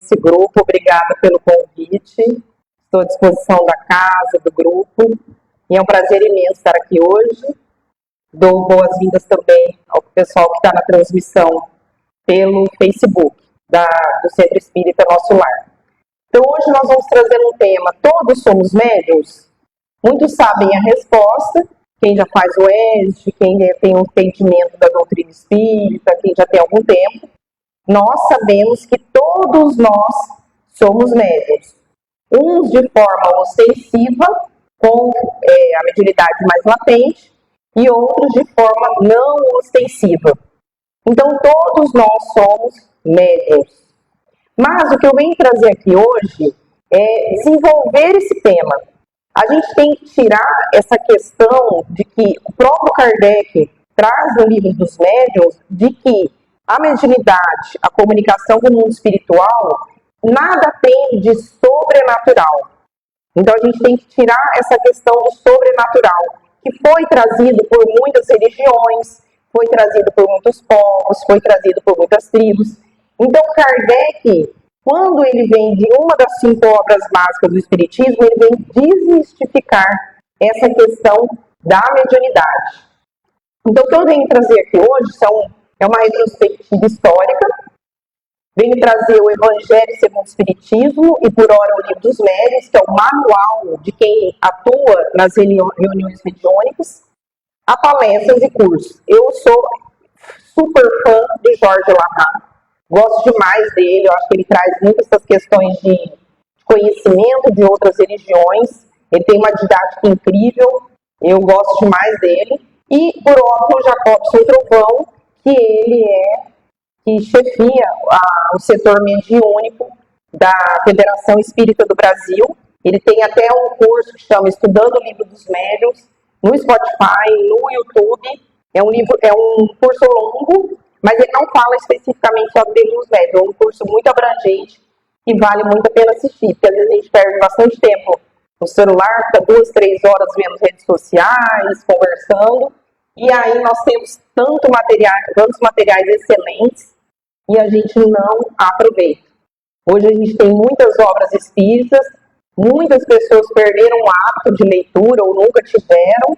esse grupo, obrigada pelo convite. Estou à disposição da casa, do grupo, e é um prazer imenso estar aqui hoje. Dou boas-vindas também ao pessoal que está na transmissão pelo Facebook do Centro Espírita Nosso Lar. Então, hoje nós vamos trazer um tema: todos somos médiuns? Muitos sabem a resposta, quem já faz o ESG, quem tem um entendimento da doutrina espírita, quem já tem algum tempo. Nós sabemos que todos nós somos médiuns. Uns de forma ostensiva, com a mediunidade mais latente, e outros de forma não ostensiva. Então, todos nós somos médiuns. Mas o que eu venho trazer aqui hoje é desenvolver esse tema. A gente tem que tirar essa questão de que o próprio Kardec traz no livro dos médiuns, de que a mediunidade, a comunicação com o mundo espiritual, nada tem de sobrenatural. Então a gente tem que tirar essa questão do sobrenatural, que foi trazido por muitas religiões, foi trazido por muitos povos, foi trazido por muitas tribos. Então Kardec, quando ele vem de uma das 5 obras básicas do Espiritismo, ele vem desmistificar essa questão da mediunidade. Então, o que eu venho trazer aqui hoje é uma retrospectiva histórica, venho trazer o Evangelho segundo o Espiritismo e, por hora, o Livro dos Médiuns, que é o manual de quem atua nas reuniões mediúnicas, a palestras e cursos. Eu sou super fã de Jorge Lahar. Gosto demais dele, eu acho que ele traz muitas dessas questões de conhecimento de outras religiões. Ele tem uma didática incrível, eu gosto demais dele. E, por óbvio, o Jacobson Trovão, que chefia o setor mediúnico da Federação Espírita do Brasil. Ele tem até um curso que chama Estudando o Livro dos Médiuns, no Spotify, no YouTube. É um curso longo, mas ele não fala especificamente sobre o livro dos médiuns. É um curso muito abrangente e vale muito a pena assistir, porque às vezes a gente perde bastante tempo no celular, fica 2, 3 horas vendo redes sociais, conversando, e aí nós temos tantos materiais excelentes e a gente não aproveita. Hoje a gente tem muitas obras espíritas, muitas pessoas perderam o hábito de leitura ou nunca tiveram,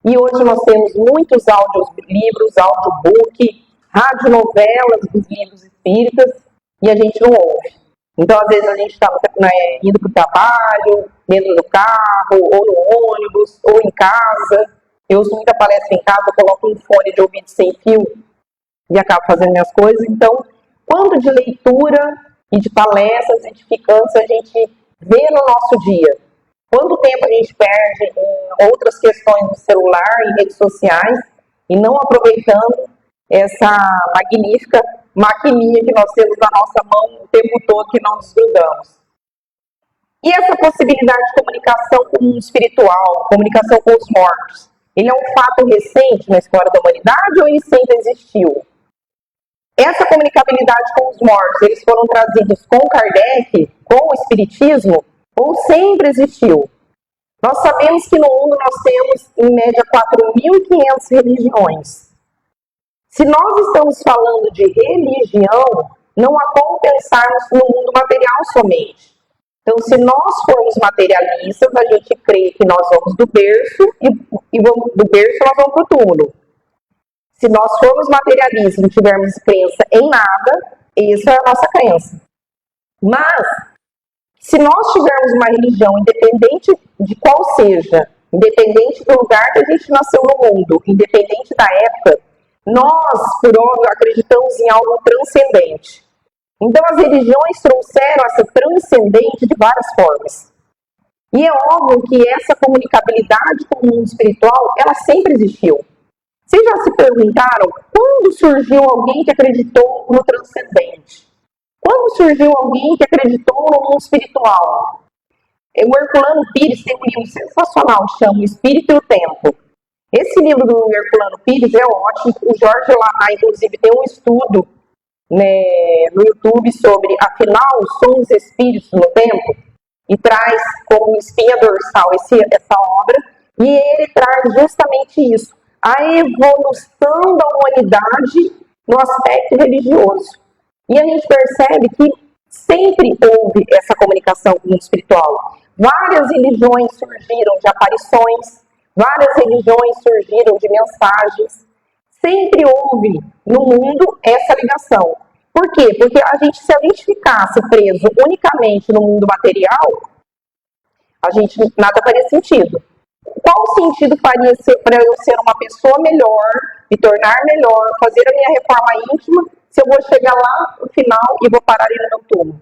e hoje nós temos muitos audiolivros, audiobook, radionovelas dos livros espíritas, e a gente não ouve. Então, às vezes, a gente está indo para o trabalho, dentro do carro, ou no ônibus, ou em casa. Eu uso muita palestra em casa, coloco um fone de ouvido sem fio e acabo fazendo minhas coisas. Então, quanto de leitura e de palestras edificantes a gente vê no nosso dia? Quanto tempo a gente perde em outras questões no celular, em redes sociais, e não aproveitando essa magnífica maquininha que nós temos na nossa mão o tempo todo, que não desgrudamos. E essa possibilidade de comunicação com o mundo espiritual, comunicação com os mortos, ele é um fato recente na história da humanidade ou ele sempre existiu? Essa comunicabilidade com os mortos, eles foram trazidos com Kardec, com o Espiritismo, ou sempre existiu? Nós sabemos que no mundo nós temos, em média, 4.500 religiões. Se nós estamos falando de religião, não há como pensarmos no mundo material somente. Então, se nós formos materialistas, a gente crê que nós vamos do berço e do berço nós vamos para o túmulo. Se nós formos materialistas e não tivermos crença em nada, essa é a nossa crença. Mas, se nós tivermos uma religião, independente de qual seja, independente do lugar que a gente nasceu no mundo, independente da época, nós, por óbvio, acreditamos em algo transcendente. Então, as religiões trouxeram essa transcendente de várias formas. E é óbvio que essa comunicabilidade com o mundo espiritual, ela sempre existiu. Vocês já se perguntaram quando surgiu alguém que acreditou no transcendente? Quando surgiu alguém que acreditou no mundo espiritual? O Herculano Pires tem um livro sensacional, chama O Espírito e o Tempo. Esse livro do Herculano Pires é ótimo. O Jorge Lahar, inclusive, tem um estudo no YouTube sobre, afinal, somos espíritos no tempo, e traz como espinha dorsal essa obra, e ele traz justamente isso, a evolução da humanidade no aspecto religioso. E a gente percebe que Sempre houve essa comunicação com o mundo espiritual. Várias religiões surgiram de aparições, várias religiões surgiram de mensagens. Sempre houve no mundo essa ligação. Por quê? Porque se a gente ficasse preso unicamente no mundo material, nada faria sentido. Qual sentido faria para eu ser uma pessoa melhor, me tornar melhor, fazer a minha reforma íntima, se eu vou chegar lá no final e vou parar no meu túmulo?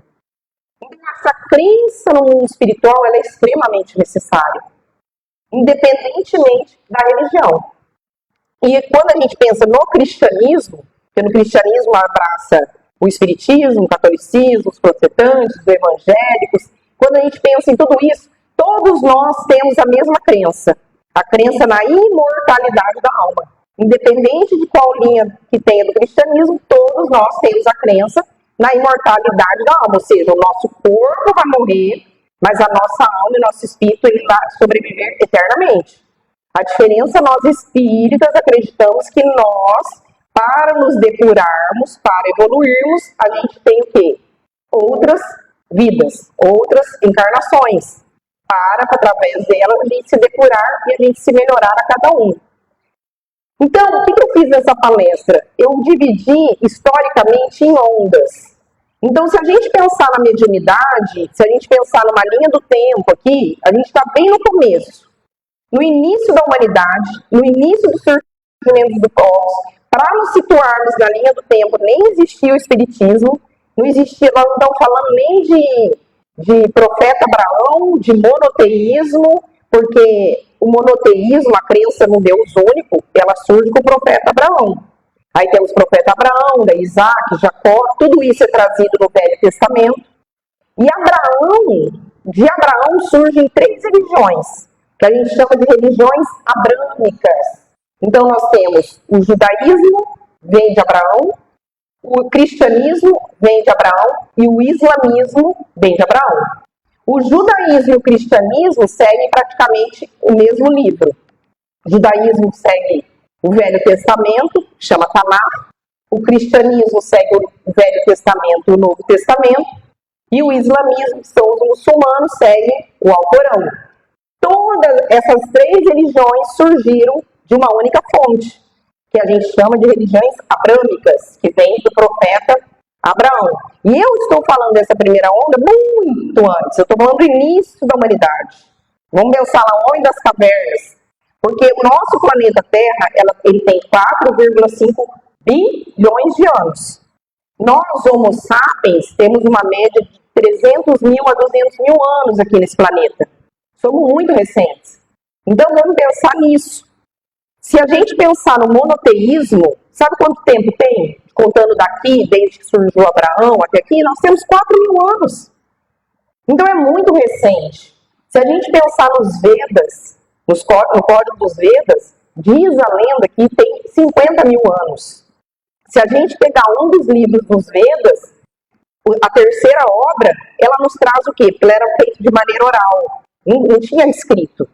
Então, essa crença no mundo espiritual ela é extremamente necessária, independentemente da religião. E quando a gente pensa no cristianismo, que no cristianismo abraça o espiritismo, o catolicismo, os protestantes, os evangélicos, quando a gente pensa em tudo isso, todos nós temos a mesma crença, a crença na imortalidade da alma. Independente de qual linha que tenha do cristianismo, todos nós temos a crença na imortalidade da alma, ou seja, o nosso corpo vai morrer, mas a nossa alma e nosso espírito ele vai sobreviver eternamente. A diferença, nós espíritas acreditamos que nós, para nos depurarmos, para evoluirmos, a gente tem o quê? Outras vidas, outras encarnações, para através delas, a gente se depurar e a gente se melhorar a cada um. Então, o que eu fiz nessa palestra? Eu dividi historicamente em ondas. Então, se a gente pensar na mediunidade, se a gente pensar numa linha do tempo aqui, a gente está bem no começo. No início da humanidade, no início do surgimento do cosmos, para nos situarmos na linha do tempo, nem existia o espiritismo, não existia, nós não estamos falando nem de profeta Abraão, de monoteísmo, porque o monoteísmo, a crença no Deus único, ela surge com o profeta Abraão. Aí temos o profeta Abraão, da Isaac, Jacó, tudo isso é trazido no Velho Testamento. E de Abraão surgem 3 religiões, que a gente chama de religiões abrâmicas. Então nós temos o judaísmo, vem de Abraão, o cristianismo vem de Abraão e o islamismo vem de Abraão. O judaísmo e o cristianismo seguem praticamente o mesmo livro. O judaísmo segue o Velho Testamento, chama Tanakh. O cristianismo segue o Velho Testamento e o Novo Testamento. E o islamismo, que são os muçulmanos, segue o Alcorão. Todas essas 3 religiões surgiram de uma única fonte, que a gente chama de religiões abrâmicas, que vem do profeta Abraão. E eu estou falando dessa primeira onda muito antes, eu estou falando do início da humanidade. Vamos pensar lá, o homem das cavernas, porque o nosso planeta Terra, ele tem 4,5 bilhões de anos. Nós, Homo sapiens, temos uma média de 300 mil a 200 mil anos aqui nesse planeta. Somos muito recentes. Então, vamos pensar nisso. Se a gente pensar no monoteísmo, sabe quanto tempo tem? Contando daqui, desde que surgiu Abraão até aqui, nós temos 4.000 anos. Então, é muito recente. Se a gente pensar nos Vedas, no Código dos Vedas, diz a lenda que tem 50.000 anos. Se a gente pegar um dos livros dos Vedas, a terceira obra, ela nos traz o quê? Porque ela era feita de maneira oral, não tinha escrito.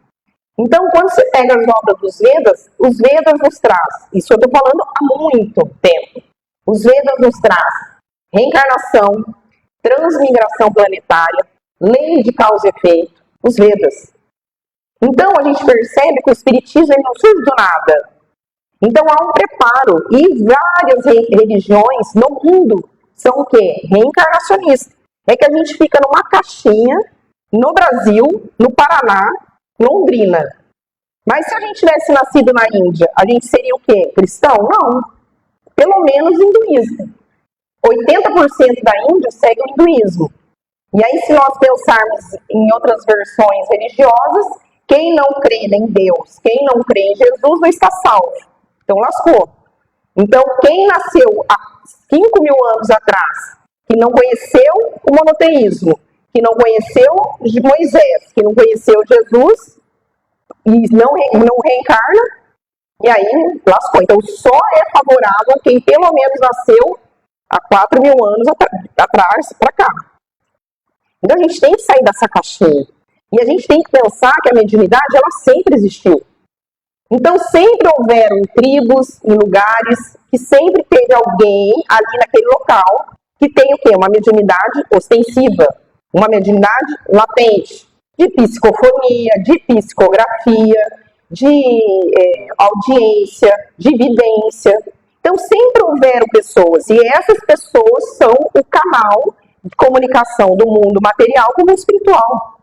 Então, quando você pega as obras dos Vedas, os Vedas nos traz, isso eu estou falando há muito tempo, os Vedas nos traz reencarnação, transmigração planetária, lei de causa e efeito, os Vedas. Então, a gente percebe que o Espiritismo não surge do nada. Então, há um preparo, e várias religiões no mundo são o quê? Reencarnacionistas. É que a gente fica numa caixinha, no Brasil, no Paraná, Londrina. Mas se a gente tivesse nascido na Índia, a gente seria o quê? Cristão? Não. Pelo menos hinduísta. 80% da Índia segue o hinduísmo. E aí, se nós pensarmos em outras versões religiosas, quem não crê em Deus, quem não crê em Jesus, não está salvo. Então, lascou. Então, quem nasceu há 5.000 anos atrás, que não conheceu o monoteísmo, que não conheceu Moisés, que não conheceu Jesus, e não reencarna, e aí lascou. Então, só é favorável quem pelo menos nasceu há 4.000 anos atrás para cá. Então, a gente tem que sair dessa caixinha. E a gente tem que pensar que a mediunidade, ela sempre existiu. Então, sempre houveram tribos e lugares que sempre teve alguém ali naquele local que tem o quê? Uma mediunidade ostensiva, uma mediunidade latente, de psicofonia, de psicografia, de audiência, de vidência. Então, sempre houveram pessoas, e essas pessoas são o canal de comunicação do mundo material com o mundo espiritual.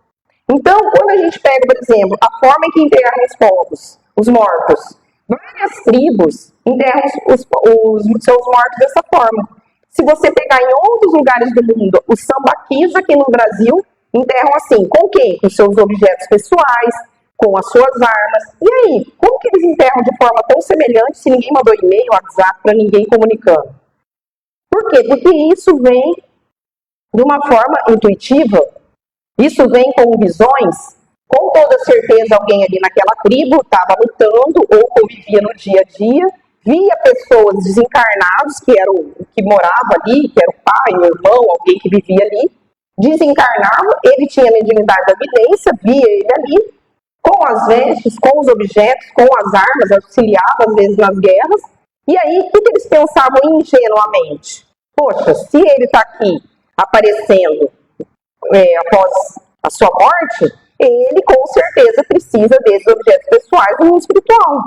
Então, quando a gente pega, por exemplo, a forma em que enterram os povos, os mortos, várias tribos enterram os seus mortos dessa forma. Se você pegar em outros lugares do mundo, os sambaquis aqui no Brasil enterram assim, com o quê? Com seus objetos pessoais, com as suas armas. E aí, como que eles enterram de forma tão semelhante se ninguém mandou e-mail, WhatsApp, para ninguém comunicando? Por quê? Porque isso vem de uma forma intuitiva, isso vem com visões. Com toda certeza, alguém ali naquela tribo estava lutando ou convivia no dia a dia, via pessoas desencarnados, que era o que morava ali, que era o pai, o irmão, alguém que vivia ali, desencarnava, ele tinha a mediunidade da vidência, via ele ali, com as vestes, com os objetos, com as armas, auxiliava às vezes nas guerras. E aí, o que eles pensavam ingenuamente? Poxa, se ele está aqui aparecendo após a sua morte, ele com certeza precisa desses objetos pessoais do mundo espiritual.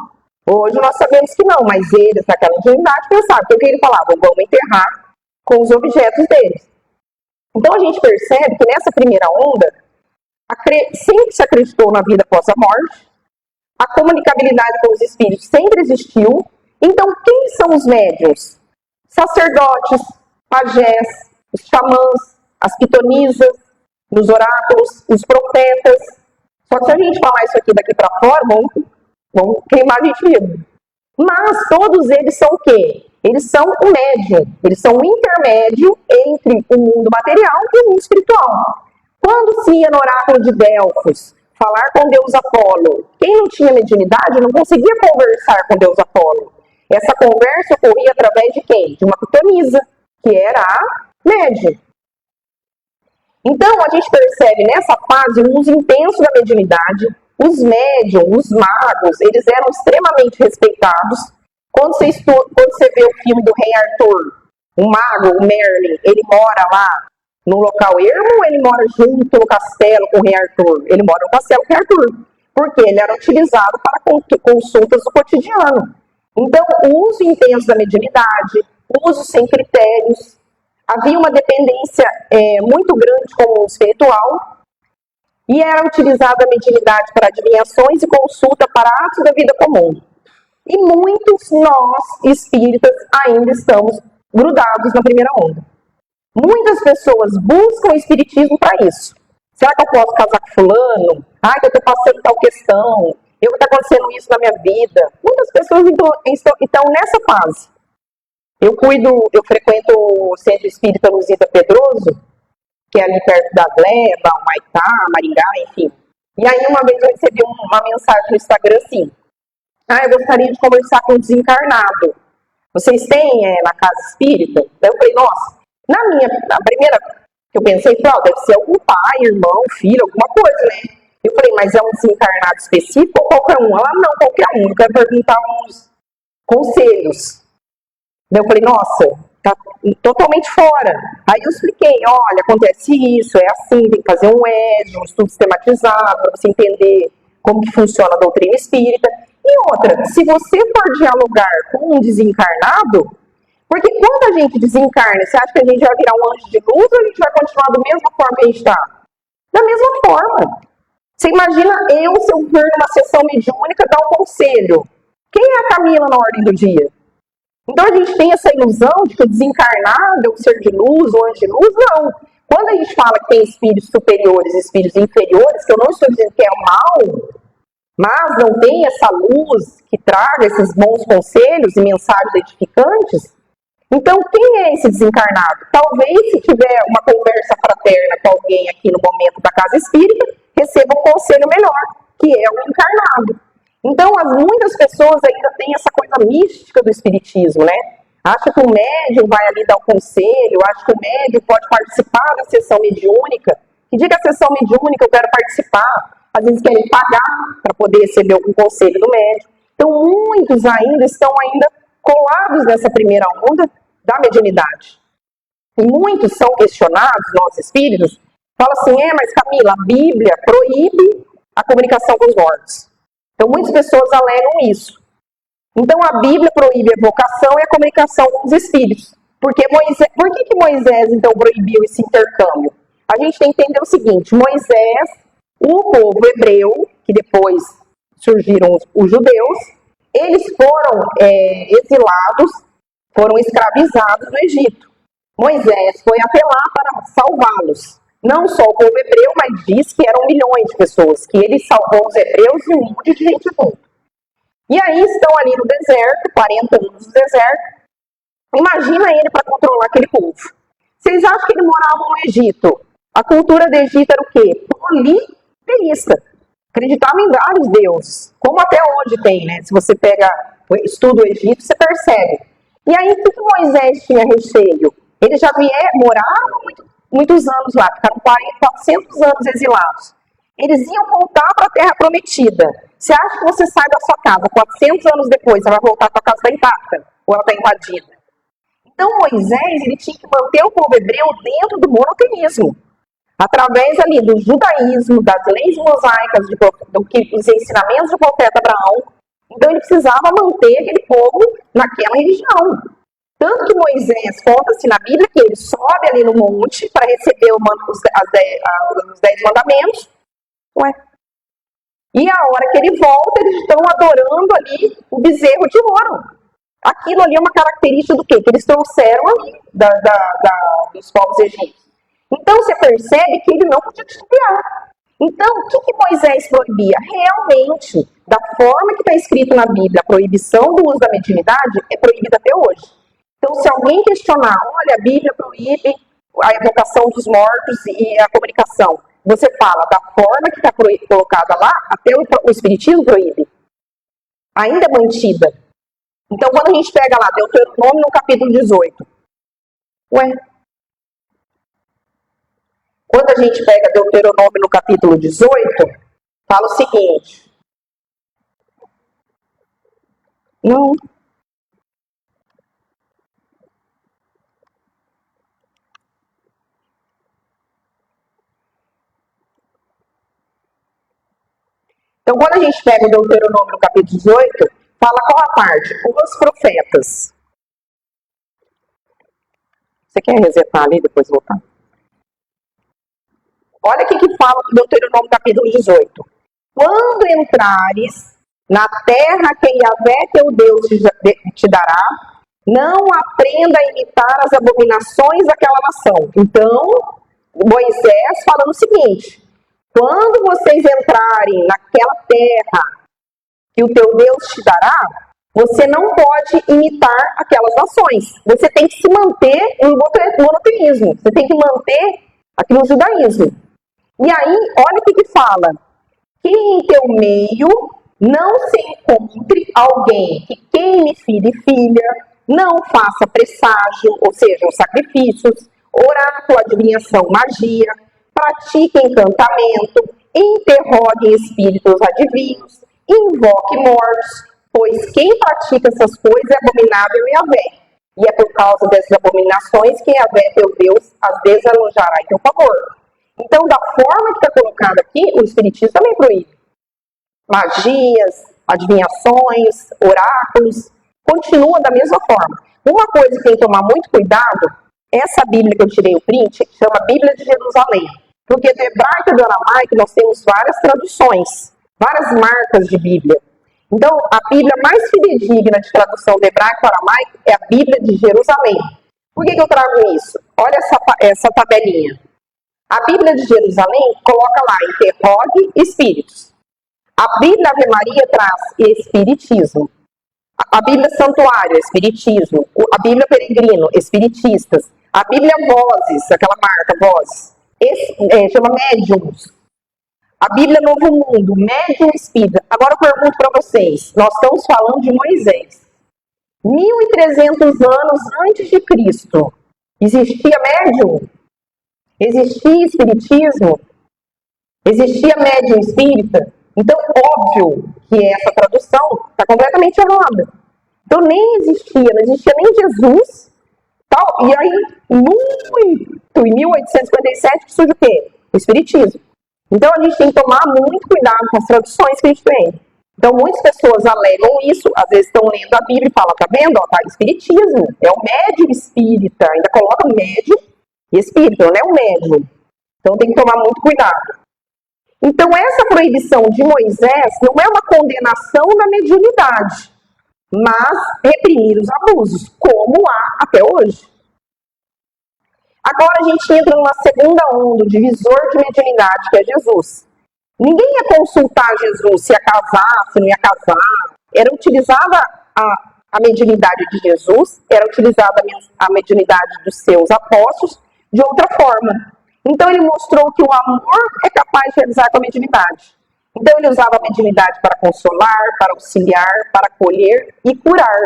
Hoje nós sabemos que não, mas eles, naquela ingenuidade, pensavam. Então, o que ele falava? Vamos enterrar com os objetos deles. Então, a gente percebe que nessa primeira onda, sempre se acreditou na vida após a morte, a comunicabilidade com os espíritos sempre existiu. Então, quem são os médiuns? Sacerdotes, pajés, os xamãs, as pitonisas, os oráculos, os profetas. Só que se a gente falar isso aqui daqui para fora, vão queimar a gente vivo. Mas todos eles são o quê? Eles são o médium, eles são o intermédio entre o mundo material e o mundo espiritual. Quando se ia no oráculo de Delfos, falar com Deus Apolo, quem não tinha mediunidade não conseguia conversar com Deus Apolo. Essa conversa ocorria através de quem? De uma pitonisa, que era a médium. Então, a gente percebe nessa fase um uso intenso da mediunidade. Os médiums, os magos, eles eram extremamente respeitados. Quando você vê o filme do Rei Arthur, o mago, o Merlin, ele mora lá no local ermo ou ele mora junto no castelo com o Rei Arthur? Ele mora no castelo com o Rei Arthur, porque ele era utilizado para consultas do cotidiano. Então, o uso intenso da mediunidade, o uso sem critérios, havia uma dependência muito grande com o mundo espiritual e era utilizada a mediunidade para adivinhações e consulta para atos da vida comum. E muitos nós, espíritas, ainda estamos grudados na primeira onda. Muitas pessoas buscam o espiritismo para isso. Será que eu posso casar com fulano? Que eu estou passando tal questão. Está acontecendo isso na minha vida. Muitas pessoas estão nessa fase. Eu frequento o Centro Espírita Luzita Pedroso, que é ali perto da Gleba, Humaitá, Maringá, enfim. E aí uma vez eu recebi uma mensagem no Instagram assim, eu gostaria de conversar com um desencarnado. Vocês têm na casa espírita? Daí eu falei, nossa, na primeira que eu pensei, deve ser algum pai, irmão, filho, alguma coisa, né? Eu falei, mas é um desencarnado específico ou qualquer um? Ela, não, qualquer um. Eu quero perguntar uns conselhos. Daí eu falei, nossa, tá totalmente fora. Aí eu expliquei, olha, acontece isso, é assim, tem que fazer um ESG, um estudo sistematizado, para você entender como que funciona a doutrina espírita. E outra, se você for dialogar com um desencarnado, porque quando a gente desencarna, você acha que a gente vai virar um anjo de luz ou a gente vai continuar da mesma forma que a gente está? Da mesma forma. Você imagina se eu for numa sessão mediúnica, dar um conselho. Quem é a Camila na ordem do dia? Então a gente tem essa ilusão de que o desencarnado é um ser de luz, um anjo de luz. Não. Quando a gente fala que tem espíritos superiores e espíritos inferiores, que eu não estou dizendo que é mal, mas não tem essa luz que traga esses bons conselhos e mensagens edificantes, então quem é esse desencarnado? Talvez, se tiver uma conversa fraterna com alguém aqui no momento da casa espírita, receba um conselho melhor, que é o encarnado. Então, muitas pessoas ainda têm essa coisa mística do espiritismo, né? Acha que o médium vai ali dar o conselho, acha que o médium pode participar da sessão mediúnica. Que diga a sessão mediúnica, eu quero participar. Às vezes querem pagar para poder receber algum conselho do médium. Então, muitos ainda estão colados nessa primeira onda da mediunidade. e muitos são questionados, nós espíritos, falam assim, mas Camila, a Bíblia proíbe a comunicação com os mortos. Então muitas pessoas alegam isso. Então a Bíblia proíbe a evocação e a comunicação com os espíritos. Por que Moisés então proibiu esse intercâmbio? A gente tem que entender o seguinte, Moisés, o povo hebreu, que depois surgiram os judeus, eles foram exilados, foram escravizados no Egito. Moisés foi até lá para salvá-los. Não só o povo hebreu, mas diz que eram milhões de pessoas, que ele salvou os hebreus e um monte de gente junto. E aí estão ali no deserto, 40 anos no deserto. Imagina ele para controlar aquele povo. Vocês acham que ele morava no Egito? A cultura do Egito era o quê? Politeísta. Acreditava em vários deuses, como até hoje tem, né? Se você estuda o Egito, você percebe. E aí, o que Moisés tinha receio? Eles já moraram muitos anos lá, ficaram 400 anos exilados. Eles iam voltar para a Terra Prometida. Você acha que você sai da sua casa 400 anos depois, você vai voltar para a casa intacta? Ou ela está invadida? Então, Moisés, ele tinha que manter o povo hebreu dentro do monoteísmo. Através ali do judaísmo, das leis mosaicas, dos ensinamentos do profeta Abraão. Então ele precisava manter aquele povo naquela religião. Tanto que Moisés conta-se na Bíblia que ele sobe ali no monte para receber os 10 mandamentos. E a hora que ele volta, eles estão adorando ali o bezerro de ouro. Aquilo ali é uma característica do quê? Que eles trouxeram ali dos povos egípcios. Então você percebe que ele não podia desviar. Então, o que Moisés proibia? Realmente, da forma que está escrito na Bíblia, a proibição do uso da mediunidade é proibida até hoje. Então, se alguém questionar, olha, a Bíblia proíbe a evocação dos mortos e a comunicação, você fala, da forma que está colocada lá, até o Espiritismo proíbe. Ainda é mantida. Então, quando a gente pega lá, Deuteronômio no capítulo 18, quando a gente pega Deuteronômio no capítulo 18, fala o seguinte. Não. Então, quando a gente pega o Deuteronômio no capítulo 18, fala qual a parte? Os profetas. Você quer resetar ali e depois voltar? Olha o que fala no Deuteronômio capítulo 18. Quando entrares na terra que Yahvé teu Deus te dará, não aprenda a imitar as abominações daquela nação. Então, Moisés falando o seguinte, quando vocês entrarem naquela terra que o teu Deus te dará, você não pode imitar aquelas nações. Você tem que se manter no monoteísmo. Você tem que manter aqui no judaísmo. E aí, olha o que fala. Que em teu meio não se encontre alguém que queime filho e filha, não faça presságio, ou seja, os sacrifícios, oráculo, adivinhação, magia, pratique encantamento, interrogue espíritos adivinhos, invoque mortos, pois quem pratica essas coisas é abominável em Yahvé. E é por causa dessas abominações que Yahvé, teu Deus, as desalojará em teu favor. Então, da forma que está colocado aqui, o Espiritismo também proíbe. Magias, adivinhações, oráculos, continua da mesma forma. Uma coisa que tem que tomar muito cuidado, essa Bíblia que eu tirei o print, que chama Bíblia de Jerusalém. Porque do hebraico e do aramaico nós temos várias traduções, várias marcas de Bíblia. Então, a Bíblia mais fidedigna de tradução do hebraico e aramaico é a Bíblia de Jerusalém. Por que eu trago isso? Olha essa tabelinha. A Bíblia de Jerusalém coloca lá, interrogue espíritos. A Bíblia Ave Maria traz espiritismo. A Bíblia Santuário, espiritismo. A Bíblia Peregrino, espiritistas. A Bíblia Vozes, aquela marca, Vozes, chama Médiuns. A Bíblia Novo Mundo, Médium Espírita. Agora eu pergunto para vocês, nós estamos falando de Moisés. 1.300 anos antes de Cristo, existia médium? Existia espiritismo? Existia médium espírita? Então, óbvio que essa tradução está completamente errada. Então, nem existia, não existia nem Jesus, Tal. E aí, em 1857, surge o quê? O Espiritismo. Então, a gente tem que tomar muito cuidado com as traduções que a gente tem. Então, muitas pessoas alegam isso, às vezes estão lendo a Bíblia e falam, tá vendo? Ó, tá, Espiritismo, é o médium espírita, ainda coloca médium e espírita, não é o médium. Então, tem que tomar muito cuidado. Então, essa proibição de Moisés não é uma condenação da mediunidade, mas reprimir os abusos, como há até hoje. Agora a gente entra numa segunda onda, o divisor de mediunidade, que é Jesus. Ninguém ia consultar Jesus se ia casar, se não ia casar. Era utilizada a mediunidade de Jesus, era utilizada a mediunidade dos seus apóstolos de outra forma. Então ele mostrou que o amor é capaz de realizar com a mediunidade. Então ele usava a mediunidade para consolar, para auxiliar, para acolher e curar.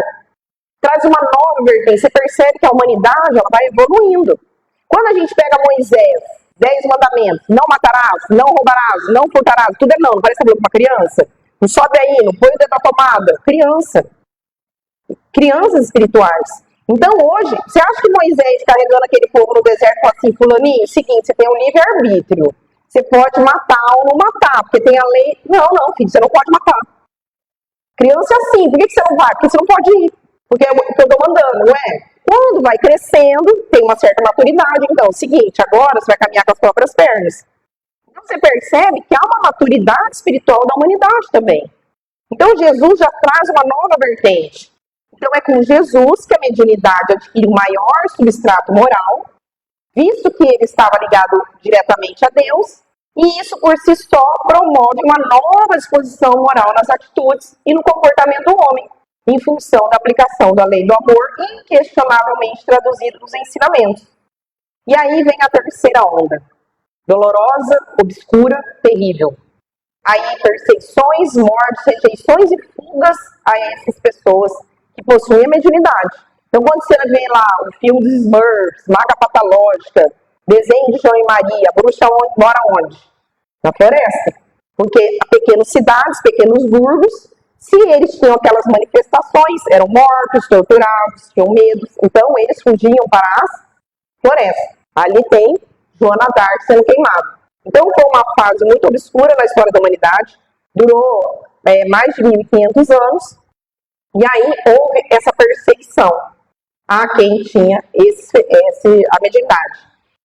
Traz uma nova vertente. Você percebe que a humanidade ela vai evoluindo. Quando a gente pega Moisés, 10 mandamentos, não matarás, não roubarás, não furtarás, tudo é não parece que uma criança. Não sobe aí, não põe o dedo na tomada. Crianças espirituais. Então hoje, você acha que Moisés carregando aquele povo no deserto fala assim, fulaninho, seguinte, você tem um livre-arbítrio. Você pode matar ou não matar, porque tem a lei. Não, filho, você não pode matar. Criança é assim, por que você não vai? Porque você não pode ir. Porque eu estou mandando, não é? Quando vai crescendo, tem uma certa maturidade. Então, é o seguinte, agora você vai caminhar com as próprias pernas. Então, você percebe que há uma maturidade espiritual da humanidade também. Então, Jesus já traz uma nova vertente. Então, é com Jesus que a mediunidade adquire um maior substrato moral, visto que ele estava ligado diretamente a Deus, e isso por si só promove uma nova disposição moral nas atitudes e no comportamento do homem, em função da aplicação da lei do amor, inquestionavelmente traduzida nos ensinamentos. E aí vem a terceira onda, dolorosa, obscura, terrível. Aí perseguições, mortes, rejeições e fugas a essas pessoas que possuem a mediunidade. Então, quando você vê lá o filme dos Smurfs, Maga Patológica, desenho de João e Maria, a bruxa mora onde? Na floresta. Porque pequenas cidades, pequenos burgos, se eles tinham aquelas manifestações, eram mortos, torturados, tinham medo, então eles fugiam para as florestas. Ali tem Joana d'Arc sendo queimada. Então foi uma fase muito obscura na história da humanidade, durou mais de 1.500 anos, e aí houve essa perseguição a quem tinha a mediunidade.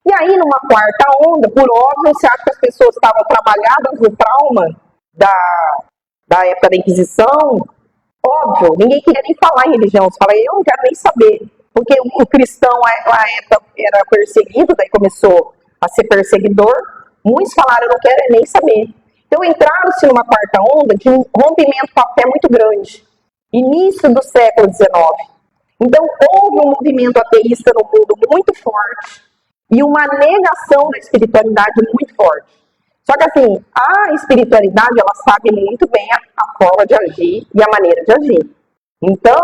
E aí, numa quarta onda, por óbvio, você acha que as pessoas estavam trabalhadas no trauma da época da Inquisição? Óbvio, ninguém queria nem falar em religião. Você fala, eu não quero nem saber. Porque o cristão, na época, era perseguido, daí começou a ser perseguidor. Muitos falaram, eu não quero nem saber. Então, entraram-se numa quarta onda de um rompimento com a fé muito grande. Início do século XIX. Então, houve um movimento ateísta no mundo muito forte e uma negação da espiritualidade muito forte. Só que, assim, a espiritualidade, ela sabe muito bem a forma de agir e a maneira de agir. Então,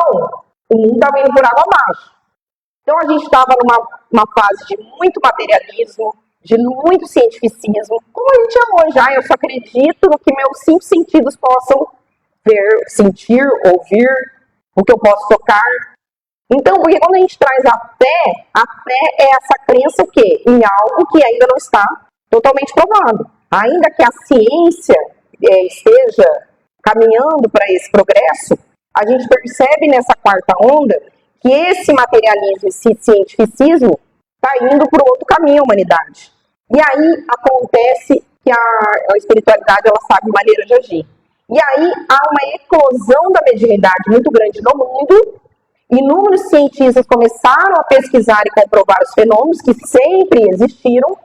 o mundo estava indo por água abaixo. Então, a gente estava numa fase de muito materialismo, de muito cientificismo. Como a gente é hoje, eu só acredito no que meus 5 sentidos possam ver, sentir, ouvir, o que eu posso tocar. Então, porque quando a gente traz a fé é essa crença o quê? Em algo que ainda não está totalmente provado. Ainda que a ciência esteja caminhando para esse progresso, a gente percebe nessa quarta onda que esse materialismo, esse cientificismo, está indo para o outro caminho, a humanidade. E aí acontece que a espiritualidade ela sabe maneira de agir. E aí há uma eclosão da mediunidade muito grande no mundo. Inúmeros cientistas começaram a pesquisar e comprovar os fenômenos que sempre existiram,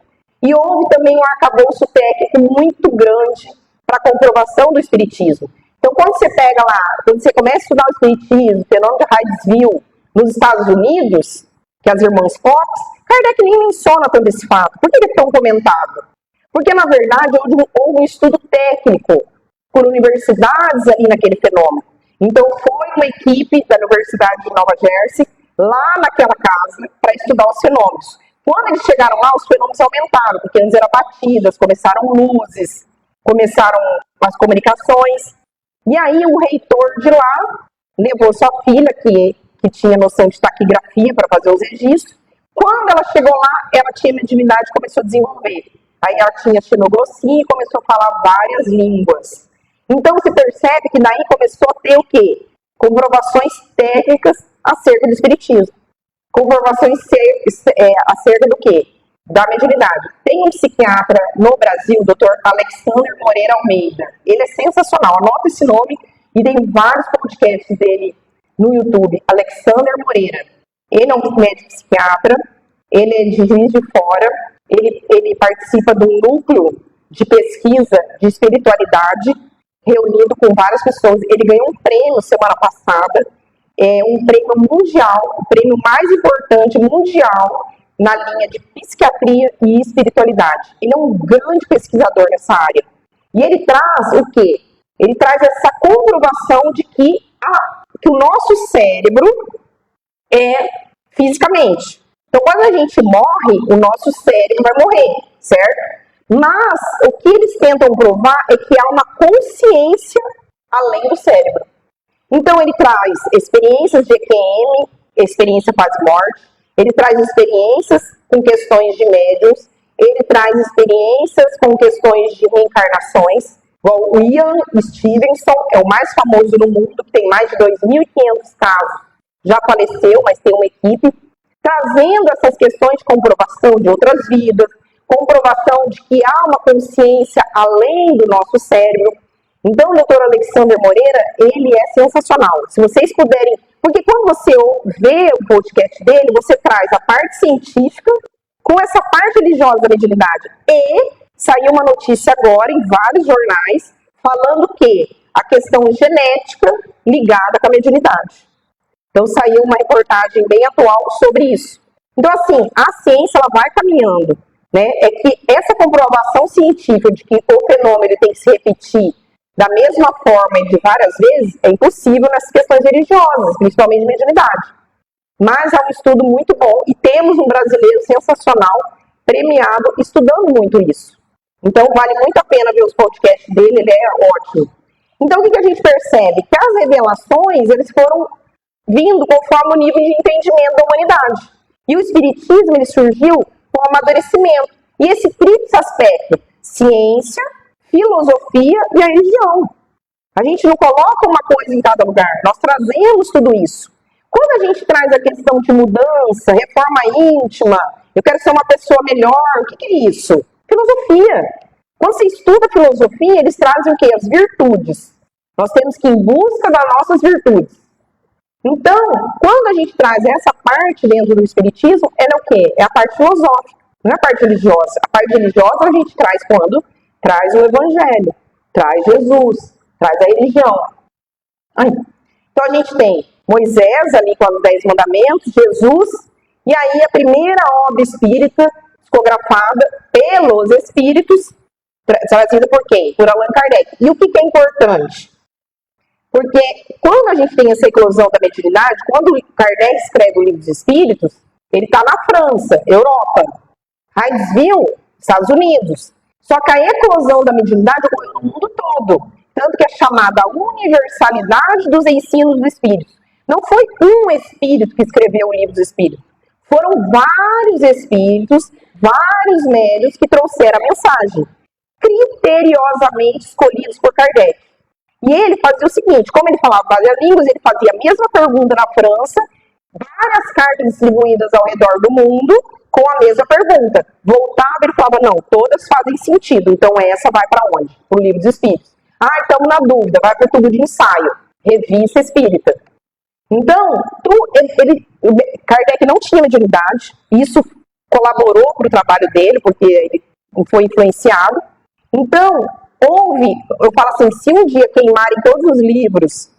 e houve também um arcabouço técnico muito grande para a comprovação do espiritismo. Então, quando você pega lá, quando você começa a estudar o espiritismo, o fenômeno de Hydesville, nos Estados Unidos, que as irmãs Fox, Kardec nem menciona tanto esse fato. Por que ele é tão comentado? Porque, na verdade, houve um estudo técnico por universidades ali naquele fenômeno. Então, foi uma equipe da Universidade de Nova Jersey, lá naquela casa, para estudar os fenômenos. Quando eles chegaram lá, os fenômenos aumentaram, porque antes eram batidas, começaram luzes, começaram as comunicações. E aí, o reitor de lá levou sua filha, que que tinha noção de taquigrafia para fazer os registros. Quando ela chegou lá, ela tinha mediunidade e começou a desenvolver. Aí ela tinha xenoglossia e começou a falar várias línguas. Então você percebe que daí começou a ter o quê? Comprovações técnicas acerca do espiritismo. Comprovações acerca do quê? Da mediunidade. Tem um psiquiatra no Brasil, o Dr. Alexander Moreira Almeida. Ele é sensacional, anota esse nome e tem vários podcasts dele no YouTube. Alexander Moreira. Ele é um médico psiquiatra, ele é de Juiz de Fora, ele participa de um núcleo de pesquisa de espiritualidade, reunido com várias pessoas. Ele ganhou um prêmio semana passada, um prêmio mundial, o prêmio mais importante mundial na linha de psiquiatria e espiritualidade. Ele é um grande pesquisador nessa área. E ele traz o quê? Ele traz essa comprovação de que o nosso cérebro é fisicamente. Então, quando a gente morre, o nosso cérebro vai morrer, certo? Mas o que eles tentam provar é que há uma consciência além do cérebro. Então, ele traz experiências de EQM, experiência pós-morte, ele traz experiências com questões de médiuns, ele traz experiências com questões de reencarnações. O Ian Stevenson é o mais famoso no mundo, que tem mais de 2.500 casos, já faleceu, mas tem uma equipe, trazendo essas questões de comprovação de outras vidas, comprovação de que há uma consciência além do nosso cérebro. Então, o doutor Alexander Moreira, ele é sensacional. Se vocês puderem, porque quando você vê o podcast dele, você traz a parte científica com essa parte religiosa da mediunidade. E saiu uma notícia agora em vários jornais falando que a questão genética ligada com a mediunidade. Então saiu uma reportagem bem atual sobre isso. Então assim, a ciência ela vai caminhando, né? É que essa comprovação científica de que o fenômeno ele tem que se repetir da mesma forma e de várias vezes é impossível nessas questões religiosas, principalmente de mediunidade. Mas é um estudo muito bom e temos um brasileiro sensacional, premiado, estudando muito isso. Então vale muito a pena ver os podcasts dele, ele é ótimo. Então o que a gente percebe? Que as revelações, eles foram vindo conforme o nível de entendimento da humanidade. E o espiritismo, ele surgiu com o amadurecimento. E esse tríplice aspecto, ciência, filosofia e a religião. A gente não coloca uma coisa em cada lugar, nós trazemos tudo isso. Quando a gente traz a questão de mudança, reforma íntima, eu quero ser uma pessoa melhor, o que é isso? Filosofia. Quando você estuda filosofia, eles trazem o quê? As virtudes. Nós temos que ir em busca das nossas virtudes. Então, quando a gente traz essa parte dentro do espiritismo, ela é o quê? É a parte filosófica, não é a parte religiosa. A parte religiosa a gente traz quando? Traz o evangelho, traz Jesus, traz a religião. Então a gente tem Moisés ali com os 10 mandamentos, Jesus, e aí a primeira obra espírita, psicografada pelos espíritos, trazida por quem? Por Allan Kardec. E o que é importante? Porque quando a gente tem essa eclosão da mediunidade, quando Kardec escreve o Livro dos Espíritos, ele está na França, Europa, Hainsville, Estados Unidos. Só que a eclosão da mediunidade ocorreu no mundo todo. Tanto que é chamada a universalidade dos ensinos dos espíritos. Não foi um espírito que escreveu o Livro dos Espíritos. Foram vários espíritos, vários médiuns que trouxeram a mensagem, criteriosamente escolhidos por Kardec. E ele fazia o seguinte, como ele falava várias línguas, ele fazia a mesma pergunta na França, várias cartas distribuídas ao redor do mundo, com a mesma pergunta. Voltava, ele falava, não, todas fazem sentido, então essa vai para onde? Para o Livro dos Espíritos. Estamos na dúvida, vai para o tubo de ensaio, Revista Espírita. Então, Kardec não tinha mediunidade, isso colaborou para o trabalho dele, porque ele foi influenciado. Então, eu falo assim, se um dia queimarem todos os livros,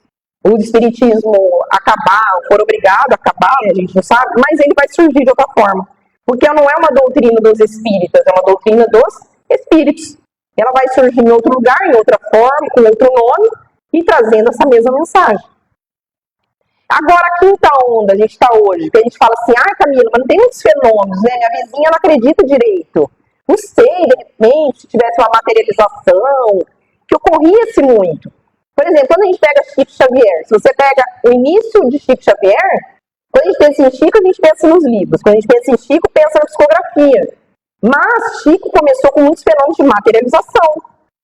o espiritismo acabar, ou for obrigado a acabar, a gente não sabe, mas ele vai surgir de outra forma. Porque não é uma doutrina dos espíritas, é uma doutrina dos espíritos. Ela vai surgir em outro lugar, em outra forma, com outro nome, e trazendo essa mesma mensagem. Agora, a quinta onda, a gente está hoje, que a gente fala assim, Camila, mas não tem muitos fenômenos, né? Minha vizinha não acredita direito. Não sei, de repente, se tivesse uma materialização, que ocorria-se muito. Por exemplo, quando a gente pega Chico Xavier, se você pega o início de Chico Xavier, quando a gente pensa em Chico, a gente pensa nos livros. Quando a gente pensa em Chico, pensa na psicografia. Mas Chico começou com muitos fenômenos de materialização,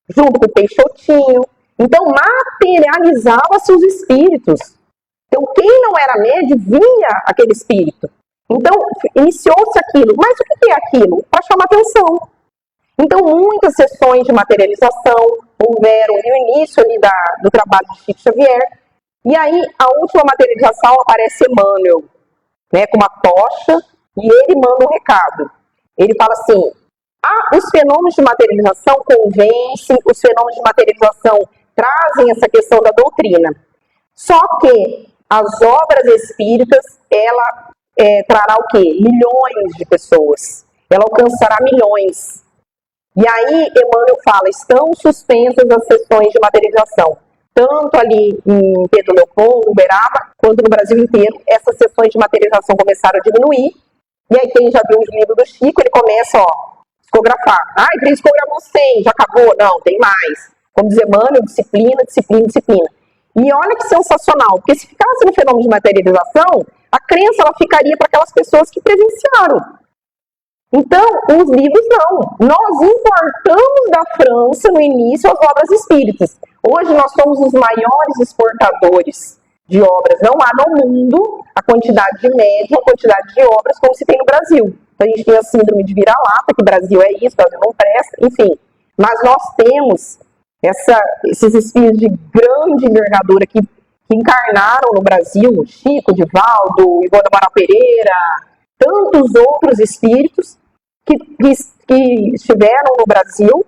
junto com o Peixotinho. Então, materializava-se os espíritos. Então, quem não era médio via aquele espírito. Então, iniciou-se aquilo. Mas o que é aquilo? Para chamar atenção. Então, muitas sessões de materialização houveram no início ali do trabalho de Chico Xavier. E aí, a última materialização aparece Emmanuel, né, com uma tocha, e ele manda um recado. Ele fala assim, os fenômenos de materialização convencem, os fenômenos de materialização trazem essa questão da doutrina. Só que as obras espíritas, ela trará o quê? Milhões de pessoas. Ela alcançará milhões. E aí, Emmanuel fala, estão suspensas as sessões de materialização. Tanto ali em Pedro Leopoldo, Uberaba, quanto no Brasil inteiro, essas sessões de materialização começaram a diminuir. E aí, quem já viu os livros do Chico, ele começa, a psicografar. Ele psicografou 100, já acabou? Não, tem mais. Como diz Emmanuel, disciplina, disciplina, disciplina. E olha que sensacional, porque se ficasse no fenômeno de materialização, a crença ela ficaria para aquelas pessoas que presenciaram. Então, os livros não. Nós importamos da França, no início, as obras espíritas. Hoje, nós somos os maiores exportadores de obras. Não há no mundo a quantidade de média, a quantidade de obras como se tem no Brasil. Então, a gente tem a síndrome de vira-lata, que Brasil é isso, Brasil não presta, enfim. Mas nós temos esses espíritos de grande envergadura que encarnaram no Brasil, Chico, Divaldo, Ivone Amaral Pereira, tantos outros espíritos que estiveram no Brasil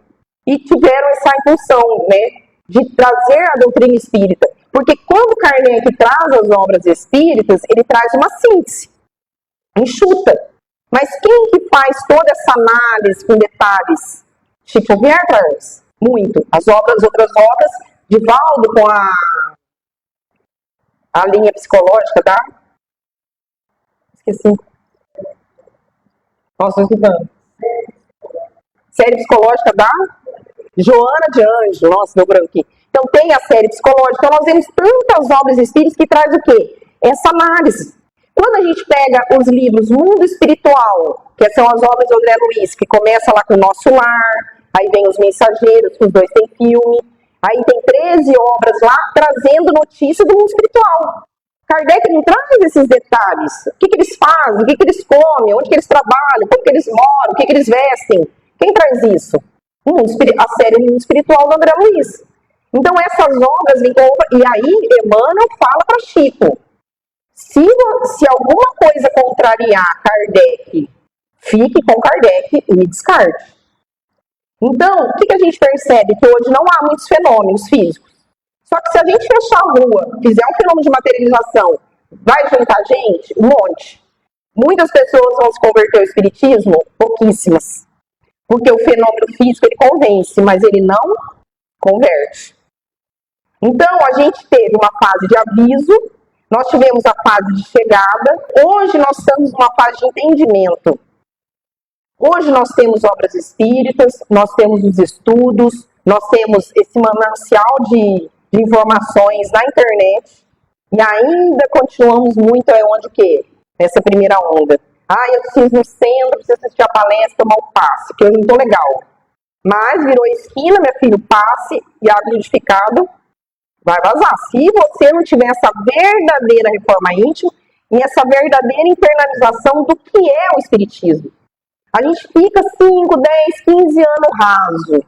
e tiveram essa impulsão, né, de trazer a doutrina espírita. Porque quando Kardec traz as obras espíritas, ele traz uma síntese, enxuta. Mas quem que faz toda essa análise com detalhes? Chico Xavier traz muito. As outras obras, Divaldo com a linha psicológica da... Esqueci. Nossa, estou escutando. Série psicológica da Joana de Anjos. Nossa, deu branco aqui. Então, tem a série psicológica. Então, nós vemos tantas obras espíritas que traz o quê? Essa análise. Quando a gente pega os livros Mundo Espiritual, que são as obras do André Luiz, que começa lá com o Nosso Lar, aí vem Os Mensageiros, que os dois têm filme, aí tem 13 obras lá, trazendo notícia do mundo espiritual. Kardec não traz esses detalhes. O que eles fazem, o que eles comem, onde que eles trabalham, como que eles moram, o que eles vestem. Quem traz isso? A série Mundo Espiritual do André Luiz. Então, essas obras vêm com... E aí, Emmanuel fala para Chico, se alguma coisa contrariar Kardec, fique com Kardec e descarte. Então, o que a gente percebe? Que hoje não há muitos fenômenos físicos. Só que se a gente fechar a rua, fizer um fenômeno de materialização, vai juntar gente? Um monte. Muitas pessoas vão se converter ao espiritismo? Pouquíssimas. Porque o fenômeno físico, ele convence, mas ele não converte. Então, a gente teve uma fase de aviso, nós tivemos a fase de chegada, hoje nós estamos numa fase de entendimento. Hoje nós temos obras espíritas, nós temos os estudos, nós temos esse manancial de informações na internet, e ainda continuamos muito onde o quê? Nessa primeira onda. Eu preciso ir no centro, preciso assistir a palestra, tomar um passe, que eu não estou legal. Mas virou esquina, meu filho, passe e água liquidificado, vai vazar. Se você não tiver essa verdadeira reforma íntima e essa verdadeira internalização do que é o espiritismo. A gente fica 5, 10, 15 anos raso.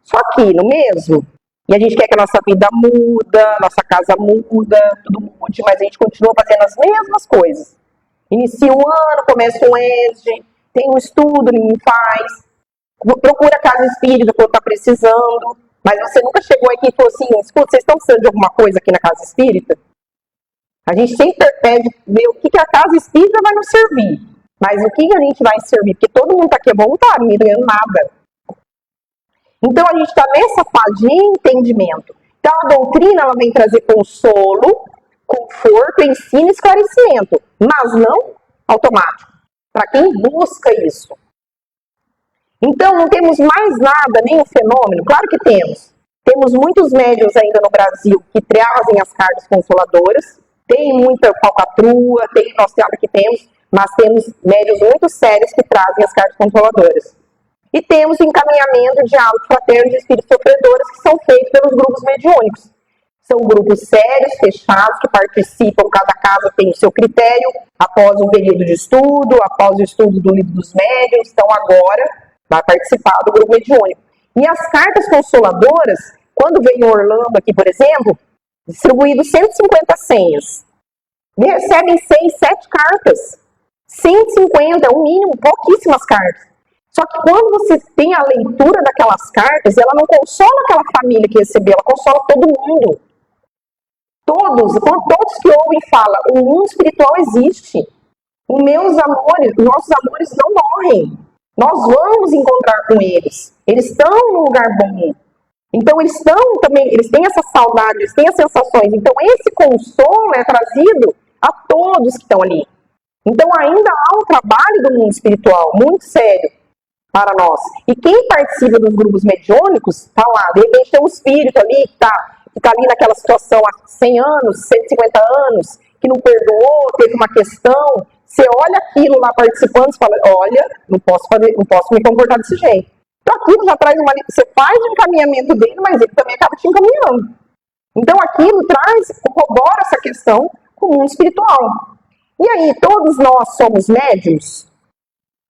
Só aquilo mesmo. E a gente quer que a nossa vida muda, nossa casa muda, tudo mude, mas a gente continua fazendo as mesmas coisas. Inicia um ano, começa um ESG, tem um estudo, ninguém faz. Procura a casa espírita quando está precisando. Mas você nunca chegou aqui e falou assim, escuta, vocês estão precisando de alguma coisa aqui na casa espírita? A gente sempre pede ver o que a casa espírita vai nos servir. Mas o que a gente vai servir? Porque todo mundo está aqui é voluntário, não ganhando nada. Então, a gente está nessa fase de entendimento. Então, a doutrina ela vem trazer consolo, conforto, ensino e esclarecimento. Mas não automático. Para quem busca isso. Então, não temos mais nada, nem o fenômeno. Claro que temos. Temos muitos médiuns ainda no Brasil que trazem as cartas consoladoras. Tem muita falcatrua, nós que temos, mas temos médiuns muito sérios que trazem as cartas consoladoras. E temos o encaminhamento de diálogo fraterno de espíritos sofredores que são feitos pelos grupos mediúnicos. São grupos sérios, fechados, que participam, cada casa tem o seu critério, após um período de estudo, após o estudo do livro dos médiuns, então agora vai participar do grupo mediúnico. E as cartas consoladoras, quando veio Orlando aqui, por exemplo, distribuído 150 senhas, recebem 6, 7 cartas. 150 é o mínimo, pouquíssimas cartas. Só que quando você tem a leitura daquelas cartas, ela não consola aquela família que recebeu, ela consola todo mundo. Todos que ouvem falam, o mundo espiritual existe. Os meus amores, nossos amores não morrem. Nós vamos encontrar com eles. Eles estão num lugar bom. Então eles têm essa saudade, eles têm as sensações. Então esse consolo é trazido a todos que estão ali. Então ainda há um trabalho do mundo espiritual muito sério para nós. E quem participa dos grupos mediúnicos, está lá, de repente tem um espírito ali que está ali naquela situação há 100 anos, 150 anos, que não perdoou, teve uma questão. Você olha aquilo lá participando e fala, olha, não posso me comportar desse jeito. Então aquilo já traz você faz o encaminhamento dele, mas ele também acaba te encaminhando. Então aquilo corrobora essa questão com o mundo espiritual. E aí, todos nós somos médiuns?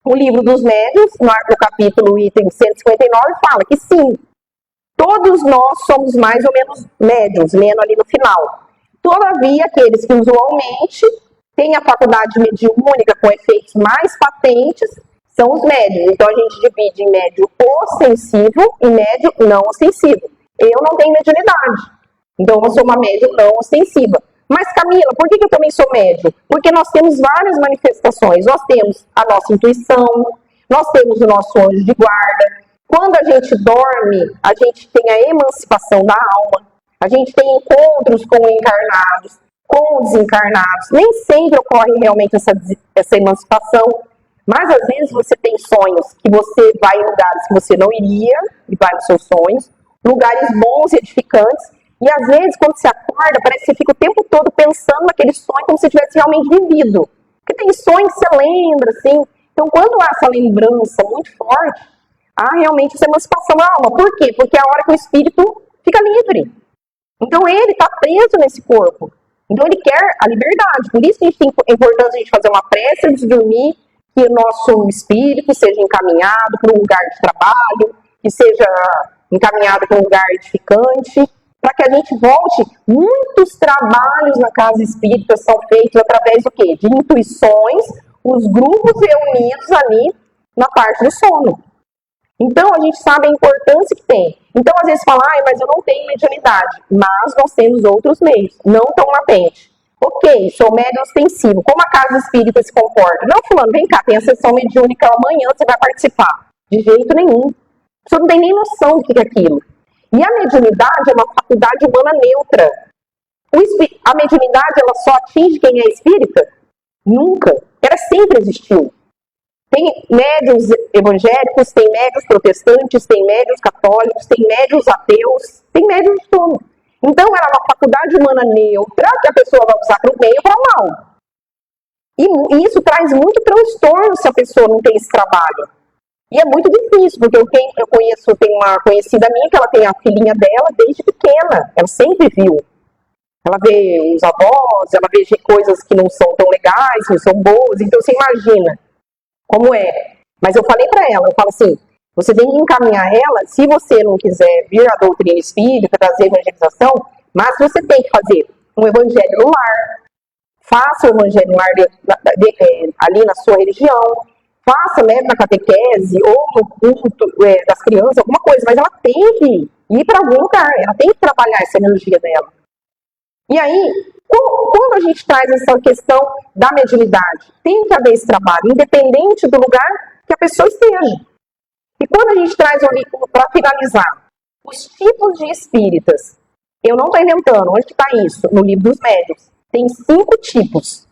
O livro dos médiuns, no capítulo item 159, fala que sim, todos nós somos mais ou menos médiuns, lendo ali no final. Todavia, aqueles que usualmente têm a faculdade mediúnica com efeitos mais patentes são os médiuns. Então, a gente divide em médium ostensivo e médium não ostensivo. Eu não tenho mediunidade, então eu sou uma médium não ostensiva. Mas, Camila, por que eu também sou médium? Porque nós temos várias manifestações. Nós temos a nossa intuição, nós temos o nosso anjo de guarda. Quando a gente dorme, a gente tem a emancipação da alma. A gente tem encontros com encarnados, com desencarnados. Nem sempre ocorre realmente essa emancipação. Mas, às vezes, você tem sonhos que você vai em lugares que você não iria, e vai nos seus sonhos. Lugares bons e edificantes. E às vezes, quando você acorda, parece que você fica o tempo todo pensando naquele sonho como se tivesse realmente vivido. Porque tem sonhos que você lembra, assim. Então, quando há essa lembrança muito forte, há realmente essa emancipação da alma. Por quê? Porque é a hora que o espírito fica livre. Então, ele está preso nesse corpo. Então, ele quer a liberdade. Por isso que é importante a gente fazer uma prece antes de dormir, que o nosso espírito seja encaminhado para um lugar de trabalho, que seja encaminhado para um lugar edificante, para que a gente volte. Muitos trabalhos na casa espírita são feitos através do quê? De intuições, os grupos reunidos ali na parte do sono. Então, a gente sabe a importância que tem. Então, às vezes fala, mas eu não tenho mediunidade. Mas nós temos outros meios, não tão latente. Ok, sou médium ostensivo. Como a casa espírita se comporta? Não, fulano, vem cá, tem a sessão mediúnica amanhã, você vai participar. De jeito nenhum. Você não tem nem noção do que é aquilo. E a mediunidade é uma faculdade humana neutra. A mediunidade, ela só atinge quem é espírita? Nunca. Ela sempre existiu. Tem médiuns evangélicos, tem médiuns protestantes, tem médiuns católicos, tem médiuns ateus, tem médiuns de tudo. Então, ela é uma faculdade humana neutra que a pessoa vai usar para o bem ou para o mal. E isso traz muito transtorno se a pessoa não tem esse trabalho. E é muito difícil, porque eu conheço, tem uma conhecida minha que ela tem a filhinha dela desde pequena. Ela sempre viu. Ela vê os avós, ela vê coisas que não são tão legais, não são boas. Então você imagina como é. Mas eu falei para ela, eu falo assim, você tem que encaminhar ela, se você não quiser vir à doutrina espírita, trazer evangelização, mas você tem que fazer um evangelho no lar. Faça o evangelho no lar ali na sua religião. Faça, né, na catequese ou no culto das crianças, alguma coisa, mas ela tem que ir para algum lugar, ela tem que trabalhar essa energia dela. E aí, quando a gente traz essa questão da mediunidade, tem que haver esse trabalho, independente do lugar que a pessoa esteja. E quando a gente traz, para finalizar, os tipos de espíritas, eu não estou inventando, onde está isso? No livro dos médiuns. Tem 5 tipos.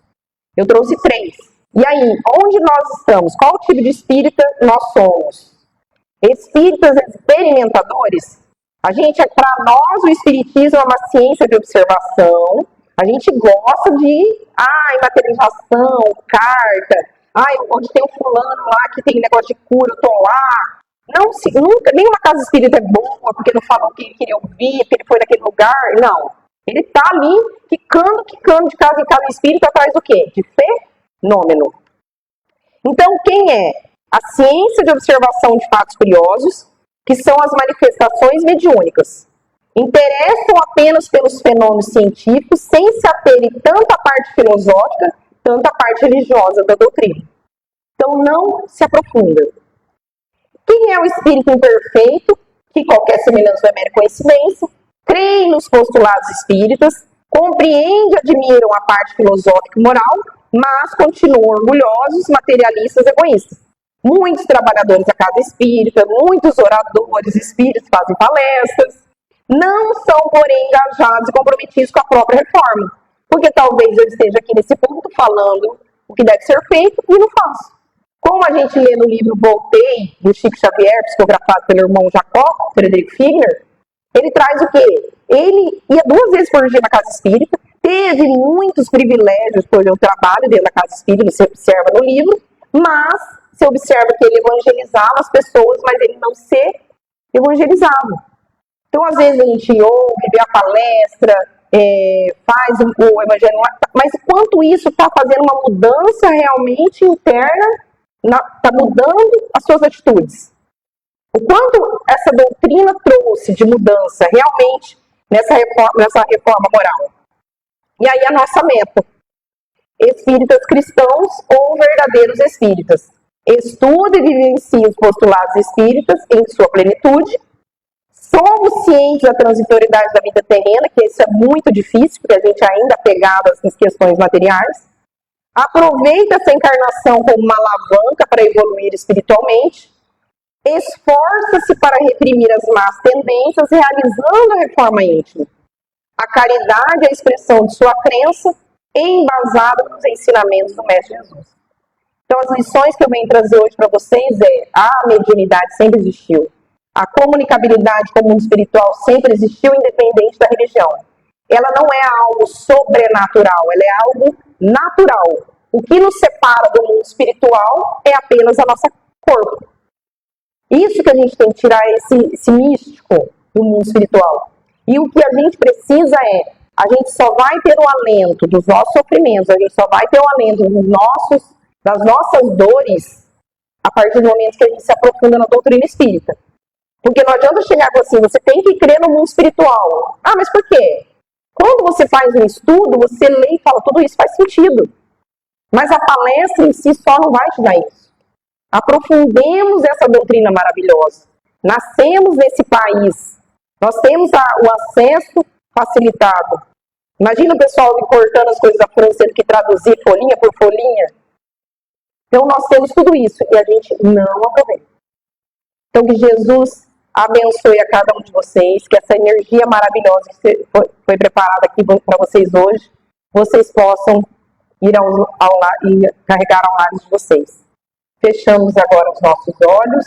Eu trouxe 3. E aí, onde nós estamos? Qual tipo de espírita nós somos? Espíritas experimentadores? Para nós, o espiritismo é uma ciência de observação. A gente gosta de, materialização, carta, onde tem um fulano lá que tem negócio de cura, eu tô lá. Não, nunca, nenhuma casa espírita é boa, porque não falou o que ele queria ouvir, porque ele foi naquele lugar. Não. Ele tá ali, quicando de casa em casa espírita, atrás do quê? De fenômeno. Então, quem é? A ciência de observação de fatos curiosos, que são as manifestações mediúnicas. Interessam apenas pelos fenômenos científicos, sem se aterem tanto à parte filosófica, tanto à parte religiosa da doutrina. Então, não se aprofunda. Quem é o espírito imperfeito, que qualquer semelhança é mera coincidência, crê nos postulados espíritas, compreende e admiram a parte filosófica e moral, mas continuam orgulhosos, materialistas e egoístas. Muitos trabalhadores da casa espírita, muitos oradores espíritas fazem palestras, não são, porém, engajados e comprometidos com a própria reforma, porque talvez eu esteja aqui nesse ponto falando o que deve ser feito e não faço. Como a gente lê no livro Voltei, do Chico Xavier, psicografado pelo irmão Jacó, Frederico Figner, ele traz o quê? Ele ia 2 vezes por dia na casa espírita, teve muitos privilégios por o trabalho dentro da casa espírita, você observa no livro, mas você observa que ele evangelizava as pessoas, mas ele não se evangelizava. Então, às vezes, a gente ouve, vê a palestra, faz o evangelho, mas quanto isso está fazendo uma mudança realmente interna, está mudando as suas atitudes. O quanto essa doutrina trouxe de mudança realmente nessa reforma moral. E aí a nossa meta. Espíritas cristãos ou verdadeiros espíritas. Estuda e vivencia os postulados espíritas em sua plenitude. Somos cientes da transitoriedade da vida terrena, que isso é muito difícil, porque a gente ainda é apegado às questões materiais. Aproveita essa encarnação como uma alavanca para evoluir espiritualmente. Esforça-se para reprimir as más tendências, realizando a reforma íntima. A caridade é a expressão de sua crença, embasada nos ensinamentos do Mestre Jesus. Então, as lições que eu venho trazer hoje para vocês a mediunidade sempre existiu. A comunicabilidade com o mundo espiritual sempre existiu, independente da religião. Ela não é algo sobrenatural, ela é algo natural. O que nos separa do mundo espiritual é apenas a nossa corpo. Isso que a gente tem que tirar esse místico do mundo espiritual. E o que a gente precisa a gente só vai ter o alento dos nossos sofrimentos, a gente só vai ter o alento das nossas dores a partir do momento que a gente se aprofunda na doutrina espírita. Porque não adianta chegar assim, você tem que crer no mundo espiritual. Mas por quê? Quando você faz um estudo, você lê e fala, tudo isso faz sentido. Mas a palestra em si só não vai te dar isso. Aprofundemos essa doutrina maravilhosa. Nascemos nesse país. Nós temos o acesso facilitado. Imagina o pessoal cortando as coisas da França, tendo que traduzir folhinha por folhinha. Então nós temos tudo isso e a gente não aproveita. Então que Jesus abençoe a cada um de vocês, que essa energia maravilhosa que foi preparada aqui para vocês hoje, vocês possam ir e carregar ao lado de vocês. Fechamos agora os nossos olhos.